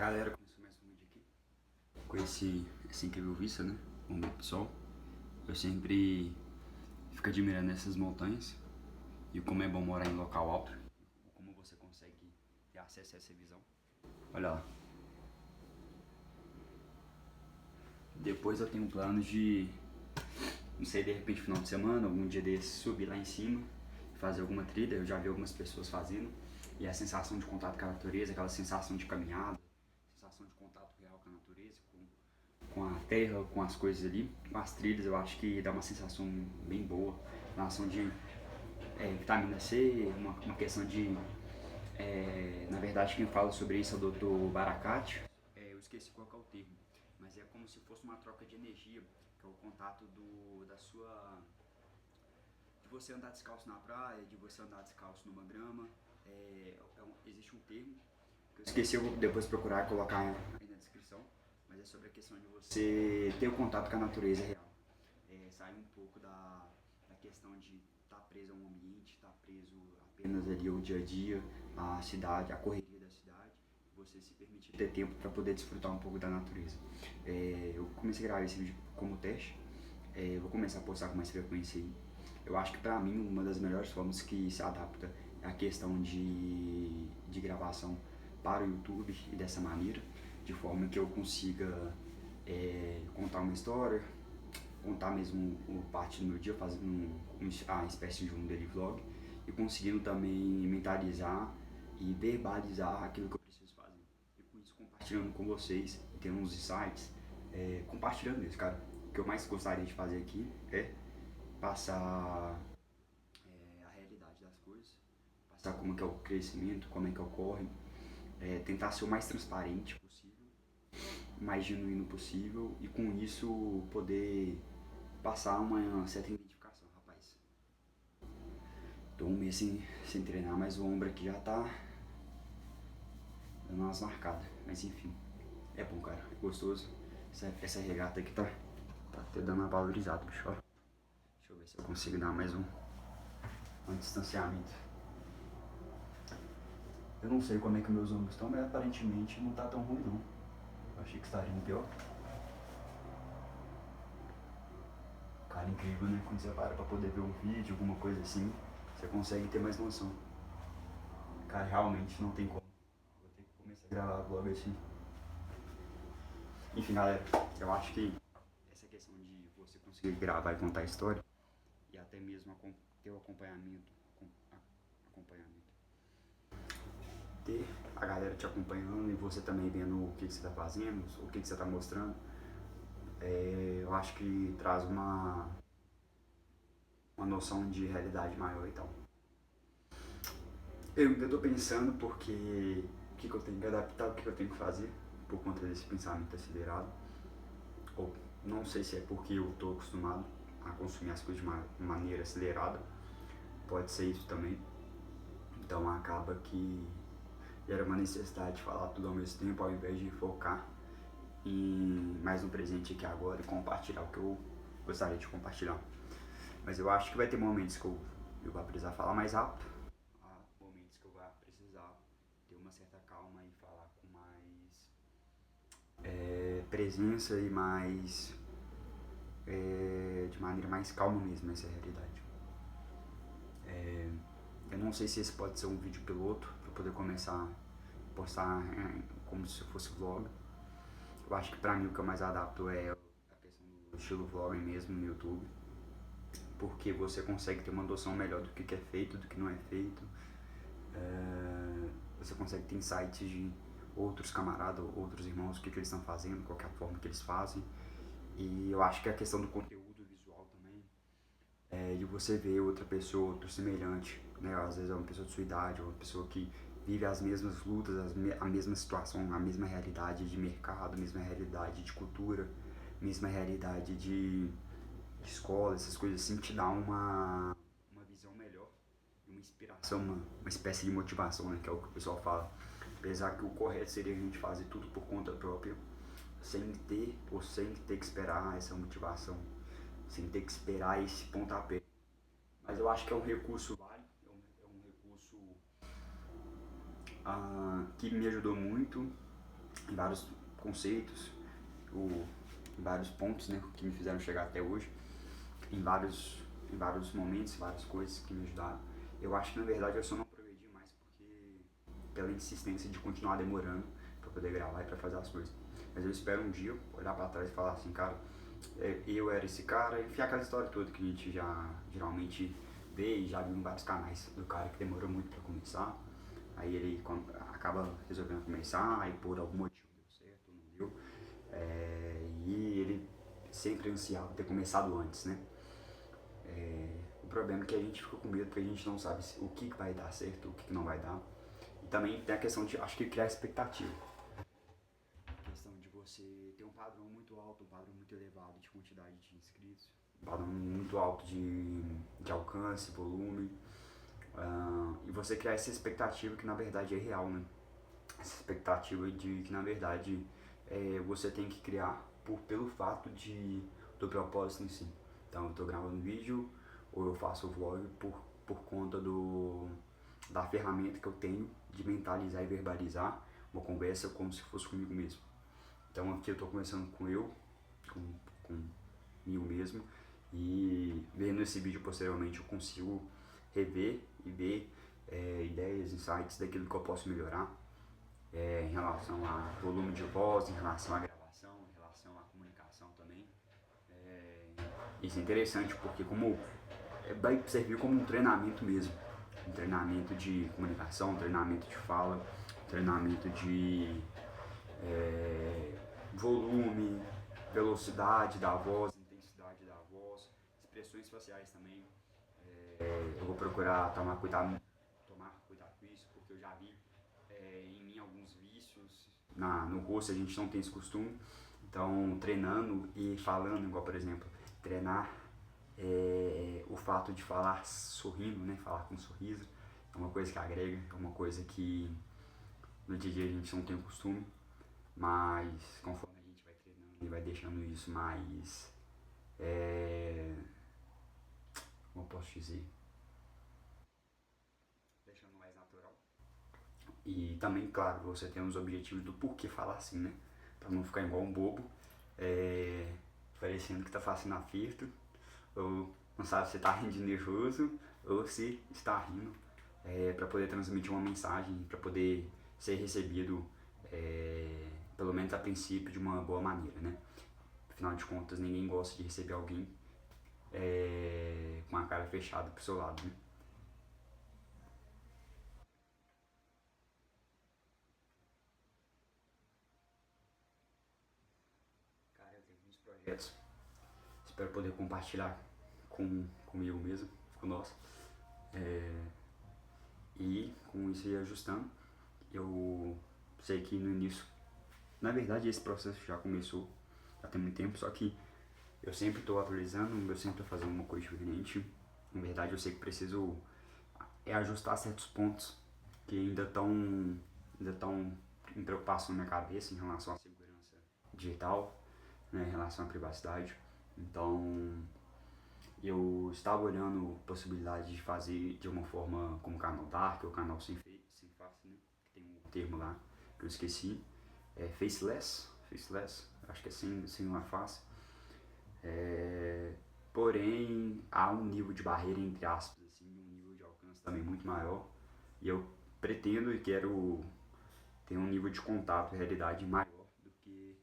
Galera, começou mais um vídeo aqui com essa incrível vista, né? Vamos ver pro sol. Eu sempre fico admirando essas montanhas e como é bom morar em local alto, como você consegue ter acesso a essa visão. Olha lá. Depois eu tenho planos de, não sei, de repente final de semana, algum dia desses, subir lá em cima, fazer alguma trilha. Eu já vi algumas pessoas fazendo e a sensação de contato com a natureza, aquela sensação de caminhada, sensação de contato real com a natureza, com a terra, com as coisas ali, com as trilhas, eu acho que dá uma sensação bem boa, relação de vitamina C, uma questão de, na verdade quem fala sobre isso é o Dr. Barakat, eu esqueci qual que é o termo, mas é como se fosse uma troca de energia, que é o contato de você andar descalço na praia, de você andar descalço numa grama, existe um termo, que eu esqueci, eu vou depois procurar e colocar aí na descrição, mas é sobre a questão de você ter o contato com a natureza real. Sair um pouco da questão de estar preso a um ambiente, estar preso apenas ali ao dia a dia, a cidade, a correria da cidade, você se permitir ter tempo para poder desfrutar um pouco da natureza. Eu comecei a gravar esse vídeo como teste, vou começar a postar com mais frequência aí. Eu acho que para mim uma das melhores formas que se adapta é a questão de gravação para o YouTube e dessa maneira, de forma que eu consiga contar uma história, contar mesmo parte do meu dia, fazendo uma espécie de um daily vlog e conseguindo também mentalizar e verbalizar aquilo que eu preciso fazer. E com isso compartilhando com vocês, tendo uns insights, compartilhando isso, cara. O que eu mais gostaria de fazer aqui é passar a realidade das coisas, passar como é que é o crescimento, como é que ocorre, tentar ser o mais transparente possível, o mais genuíno possível e com isso poder passar uma certa identificação, rapaz. Tô um mês sem treinar, mas o ombro aqui já tá dando umas marcadas. Mas enfim, é bom, cara, é gostoso. Essa regata aqui tá até dando uma valorizada, bicho, ó. Deixa eu ver se eu consigo dar mais um distanciamento. Eu não sei como é que meus ombros estão, mas aparentemente não tá tão ruim não. Eu achei que estaria pior. Cara, incrível, né? Quando você para pra poder ver um vídeo, alguma coisa assim, você consegue ter mais noção. Cara, realmente não tem como. Vou ter que começar a gravar vlog assim. Enfim, galera, eu acho que essa questão de você conseguir gravar e contar a história e até mesmo ter o acompanhamento, ter a galera te acompanhando e você também vendo o que você tá fazendo, o que você tá mostrando, eu acho que traz uma noção de realidade maior e tal. Eu ainda tô pensando porque o que eu tenho que adaptar, o que eu tenho que fazer por conta desse pensamento acelerado. Ou não sei se é porque eu tô acostumado a consumir as coisas de uma maneira acelerada, pode ser isso também. Então acaba que era uma necessidade de falar tudo ao mesmo tempo, ao invés de focar mais no presente aqui agora e compartilhar o que eu gostaria de compartilhar. Mas eu acho que vai ter momentos que eu vou precisar falar mais rápido, há momentos que eu vou precisar ter uma certa calma e falar com mais presença e mais de maneira mais calma mesmo, essa é a realidade. Eu não sei se esse pode ser um vídeo piloto para poder começar a postar como se fosse vlog. Eu acho que pra mim o que eu mais adapto é a questão do estilo vlog mesmo no YouTube, porque você consegue ter uma noção melhor do que é feito, do que não é feito. Você consegue ter insights de outros camaradas, outros irmãos, o que eles estão fazendo, qual é a forma que eles fazem. E eu acho que a questão do conteúdo visual também, de você ver outra pessoa, outro semelhante, né? Às vezes é uma pessoa de sua idade, uma pessoa que vive as mesmas lutas, a mesma situação, a mesma realidade de mercado, a mesma realidade de cultura, a mesma realidade de escola, essas coisas assim, te dá uma visão melhor, uma inspiração, uma espécie de motivação, né? Que é o que o pessoal fala. Apesar que o correto seria a gente fazer tudo por conta própria, sem ter que esperar essa motivação, sem ter que esperar esse pontapé. Mas eu acho que é um recurso válido, é um recurso que me ajudou muito em vários conceitos, em vários pontos, né, que me fizeram chegar até hoje, em vários momentos, várias coisas que me ajudaram. Eu acho que na verdade eu só não progredi mais porque pela insistência de continuar demorando para poder gravar e para fazer as coisas. Mas eu espero um dia olhar para trás e falar assim, cara, eu era esse cara, enfim, aquela história toda que a gente já geralmente vê e já viu em vários canais do cara que demorou muito para começar. Aí ele acaba resolvendo começar, aí por algum motivo deu certo, não deu. E ele sempre ansiava ter começado antes, né? O problema é que a gente fica com medo porque a gente não sabe o que vai dar certo, o que não vai dar. E também tem a questão de, acho que criar expectativa. A questão de você ter um padrão muito alto, um padrão muito elevado de quantidade de inscritos, um padrão muito alto de alcance, volume. E você criar essa expectativa que na verdade é real, né? Essa expectativa de que na verdade você tem que criar pelo fato do propósito em si. Então eu tô gravando vídeo ou eu faço o vlog por conta da ferramenta que eu tenho de mentalizar e verbalizar uma conversa como se fosse comigo mesmo. Então aqui eu tô conversando comigo mesmo, e vendo esse vídeo posteriormente eu consigo rever e ver ideias, insights daquilo que eu posso melhorar em relação a volume de voz, em relação à gravação, em relação à comunicação também. Isso é interessante porque vai servir como um treinamento mesmo, um treinamento de comunicação, um treinamento de fala, um treinamento de volume, velocidade da voz, intensidade da voz, expressões faciais também. Eu vou procurar tomar cuidado com isso, porque eu já vi em mim alguns vícios. No rosto a gente não tem esse costume, então treinando e falando, igual por exemplo, treinar o fato de falar sorrindo, né, falar com um sorriso, é uma coisa que agrega, é uma coisa que no dia a dia a gente não tem o costume, mas conforme a gente vai treinando e vai deixando isso mais, como eu posso dizer, deixando mais natural. E também, claro, você tem os objetivos do porquê falar assim, né, pra não ficar igual um bobo, parecendo que tá fazendo aperto, ou não sabe se tá rindo nervoso ou se está rindo, para poder transmitir uma mensagem, para poder ser recebido, pelo menos a princípio, de uma boa maneira, né? Afinal de contas, ninguém gosta de receber alguém com a cara fechada pro seu lado, né? Cara, eu tenho muitos projetos, espero poder compartilhar comigo mesmo, com nós, e com isso ir ajustando. Eu sei que no início, na verdade esse processo já começou há tem muito tempo, só que eu sempre estou atualizando, eu sempre estou fazendo uma coisa diferente. Na verdade eu sei que preciso ajustar certos pontos que ainda estão em preocupação na minha cabeça em relação à segurança digital, né, em relação à privacidade. Então eu estava olhando possibilidade de fazer de uma forma como o canal Dark, ou canal sem face, né, que tem um termo lá que eu esqueci, faceless, acho que é sem uma face. Porém, há um nível de barreira, entre aspas, assim, um nível de alcance também muito maior. E eu pretendo e quero ter um nível de contato e realidade maior do que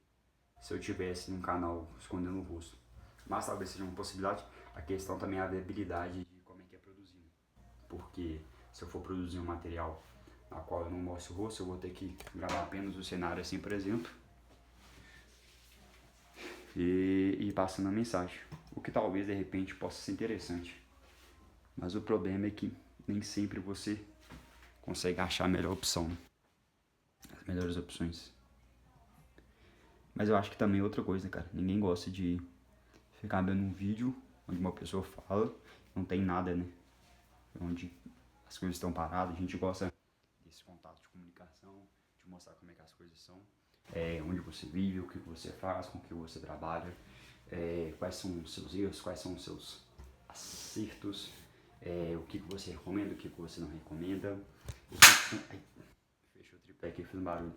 se eu tivesse num canal escondendo o rosto. Mas talvez seja uma possibilidade. A questão também é a viabilidade de como é que é produzido. Porque se eu for produzir um material na qual eu não mostro o rosto, eu vou ter que gravar apenas o cenário assim, por exemplo, e passando a mensagem, o que talvez de repente possa ser interessante. Mas o problema é que nem sempre você consegue achar a melhor opção, né? As melhores opções. Mas eu acho que também é outra coisa, cara, ninguém gosta de ficar vendo um vídeo onde uma pessoa fala, não tem nada, né, onde as coisas estão paradas. A gente gosta desse contato de comunicação, de mostrar como é que as coisas são, onde você vive, o que você faz, com o que você trabalha, quais são os seus erros, quais são os seus acertos, o que você recomenda, o que você não recomenda, ai, fechou o tripé aqui, fiz um barulho,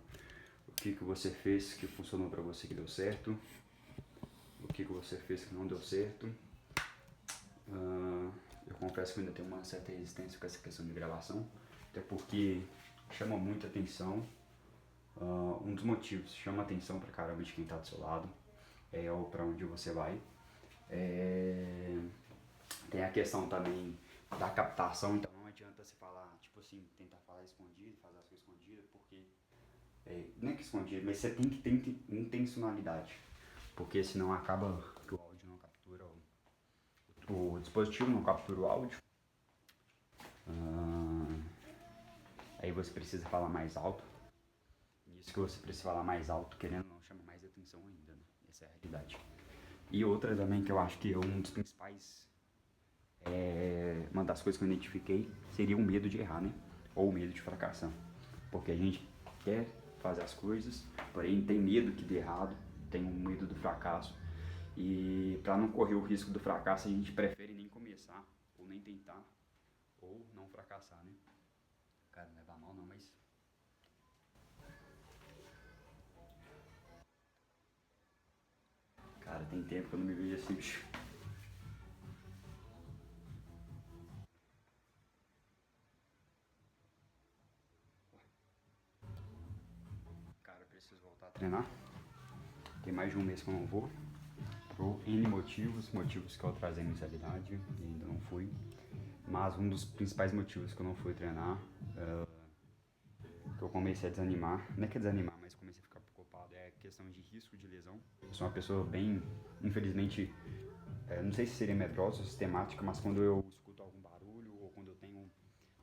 o que você fez que funcionou para você que deu certo, o que você fez que não deu certo. Eu confesso que ainda tenho uma certa resistência com essa questão de gravação, até porque chama muita atenção. Um dos motivos chama atenção pra caramba de quem tá do seu lado, ou pra onde você vai. Tem a questão também da captação, então não adianta você falar, tipo assim, tentar falar escondido, fazer as coisas escondidas, porque não é que escondido, mas você tem que ter intencionalidade, porque senão acaba que o áudio não captura, o dispositivo não captura o áudio. Aí você precisa falar mais alto. Isso que você precisa falar mais alto, querendo ou não, chama mais atenção ainda, né? Essa é a realidade. E outra também que eu acho que é um dos principais, uma das coisas que eu identifiquei seria o medo de errar, né? Ou o medo de fracassar. Porque a gente quer fazer as coisas, porém tem medo que dê errado, tem um medo do fracasso. E para não correr o risco do fracasso, a gente prefere nem começar, ou nem tentar, ou não fracassar, né? Cara, não leva mal não, mas... Cara, tem tempo que eu não me vejo assim, bicho. Cara, eu preciso voltar a treinar. Tem mais de um mês que eu não vou. Por N motivos que eu atrasei a mensalidade e ainda não fui. Mas um dos principais motivos que eu não fui treinar, que eu comecei a desanimar, não é que é desanimar, mas comecei a ficar preocupado, é questão de risco de lesão. Eu sou uma pessoa bem, infelizmente, não sei se seria medrosa ou sistemática, mas quando eu escuto algum barulho ou quando eu tenho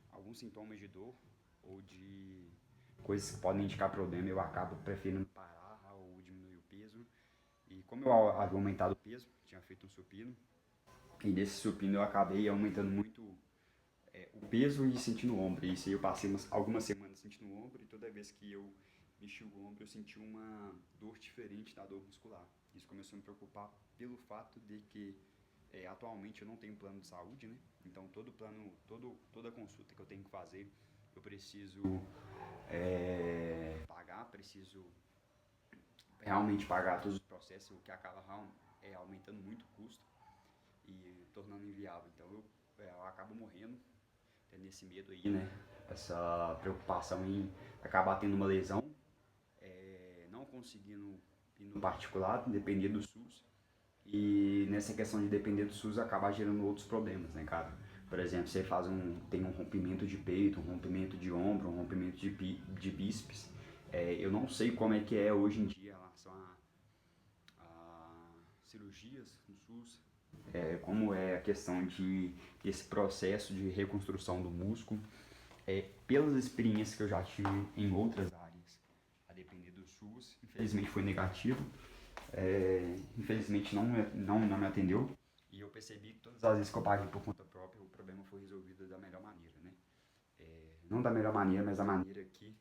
alguns sintomas de dor ou de coisas que podem indicar problema, eu acabo preferindo parar ou diminuir o peso. E como eu havia aumentado o peso, tinha feito um supino, e nesse supino eu acabei aumentando muito o peso e sentindo o ombro. E isso aí eu passei algumas semanas sentindo o ombro, e toda vez que eu mexi o ombro eu senti uma dor diferente da dor muscular. Isso começou a me preocupar pelo fato de que atualmente eu não tenho plano de saúde, né? Então toda consulta que eu tenho que fazer, eu preciso pagar, preciso realmente pagar todos os processos, o que acaba aumentando muito o custo e tornando inviável. Então eu acabo morrendo, tendo esse medo aí, né? Essa preocupação em acabar tendo uma lesão, não conseguindo ir no particular, depender do SUS. E nessa questão de depender do SUS acabar gerando outros problemas, né, cara? Por exemplo, você tem um rompimento de peito, um rompimento de ombro, um rompimento de bíceps. Eu não sei como é que é hoje em dia em relação a cirurgias no SUS, como é a questão desse processo de reconstrução do músculo. Pelas experiências que eu já tive em outras áreas, a depender do SUS, infelizmente foi negativo. Infelizmente não me atendeu, e eu percebi que todas as vezes que eu paguei por conta própria, o problema foi resolvido da melhor maneira, né? Não da melhor maneira, mas da maneira que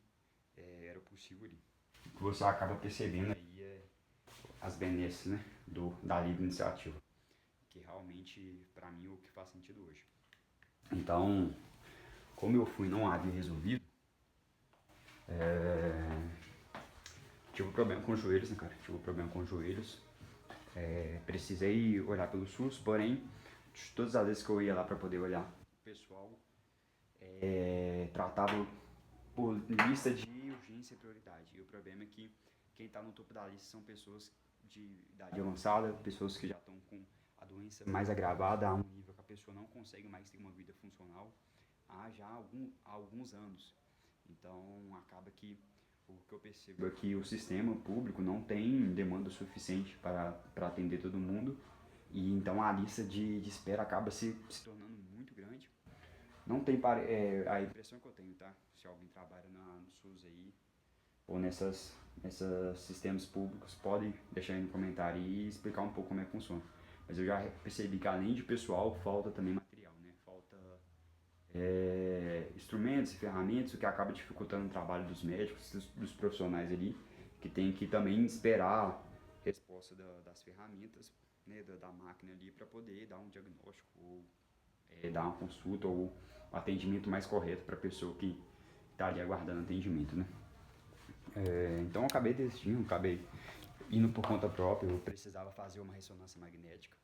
era possível ali. O que você acaba percebendo aí as benesses, né, da livre iniciativa, que realmente, para mim, é o que faz sentido hoje. Então, como eu fui não havia resolvido, tive um problema com os joelhos, né, cara? Tive um problema com os joelhos. Precisei olhar pelo SUS, porém, todas as vezes que eu ia lá para poder olhar, o pessoal tratava por lista de urgência e prioridade. E o problema é que quem está no topo da lista são pessoas de idade avançada, pessoas que já estão com a doença mais agravada, a um nível que a pessoa não consegue mais ter uma vida funcional há já alguns anos. Então, acaba que o que eu percebo é que o sistema público não tem demanda suficiente para atender todo mundo, e então a lista de espera acaba se tornando muito grande. Não tem a impressão que eu tenho, tá? Se alguém trabalha no SUS aí, ou nesses sistemas públicos, pode deixar aí no comentário e explicar um pouco como é que funciona. Mas eu já percebi que além de pessoal, falta também material, né? Falta instrumentos e ferramentas, o que acaba dificultando o trabalho dos médicos, dos profissionais ali, que tem que também esperar a resposta das ferramentas, né, da máquina ali, para poder dar um diagnóstico, ou dar uma consulta, ou um atendimento mais correto para a pessoa que está ali aguardando atendimento, né? Então eu acabei desistindo, acabei indo por conta própria, eu precisava fazer uma ressonância magnética.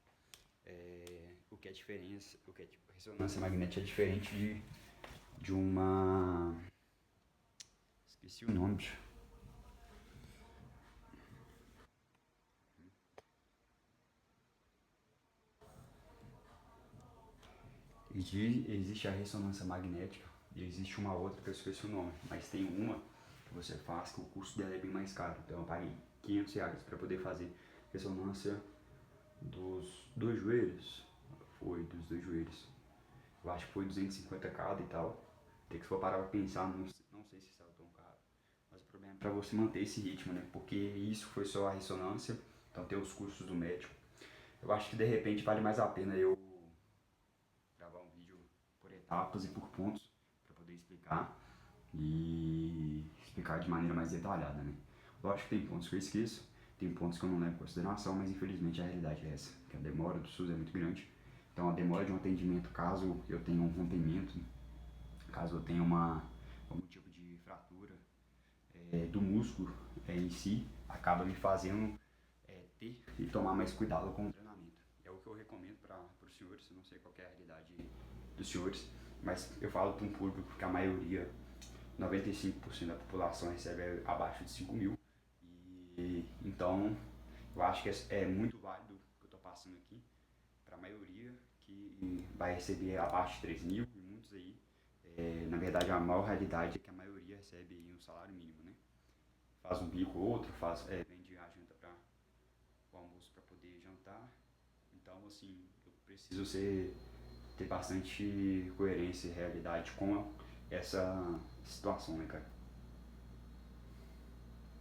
O que é diferença, o que é tipo, ressonância magnética é diferente de uma. Esqueci o nome, bicho. Existe a ressonância magnética e existe uma outra que eu esqueci o nome, mas tem uma que você faz que o custo dela é bem mais caro. Então eu paguei R$ 500 para poder fazer ressonância dos dois joelhos. Foi dos dois joelhos. Eu acho que foi 250 cada e tal. Tem que se for parar pra pensar, não sei se saiu tão caro. Mas o problema é pra você manter esse ritmo, né? Porque isso foi só a ressonância, então tem os custos do médico. Eu acho que de repente vale mais a pena eu gravar um vídeo por etapas e por pontos para poder explicar e explicar de maneira mais detalhada, né? Lógico que tem pontos que eu esqueço, tem pontos que eu não levo em consideração, mas infelizmente a realidade é essa, que a demora do SUS é muito grande. Então a demora de um atendimento, caso eu tenha um rompimento, caso eu tenha algum tipo de fratura do músculo em si, acaba me fazendo ter e tomar mais cuidado com o treinamento. É o que eu recomendo para os senhores, eu não sei qual é a realidade dos senhores, mas eu falo para um público que a maioria, 95% da população recebe abaixo de 5 mil. E então eu acho que é muito válido o que eu estou passando aqui para a maioria que vai receber abaixo de 3 mil e muitos aí. Na verdade, a maior realidade é que a maioria recebe aí um salário mínimo, né? Faz um bico ou outro, vende a janta para o almoço para poder jantar. Então, assim, eu preciso ter bastante coerência e realidade com essa situação, né, cara?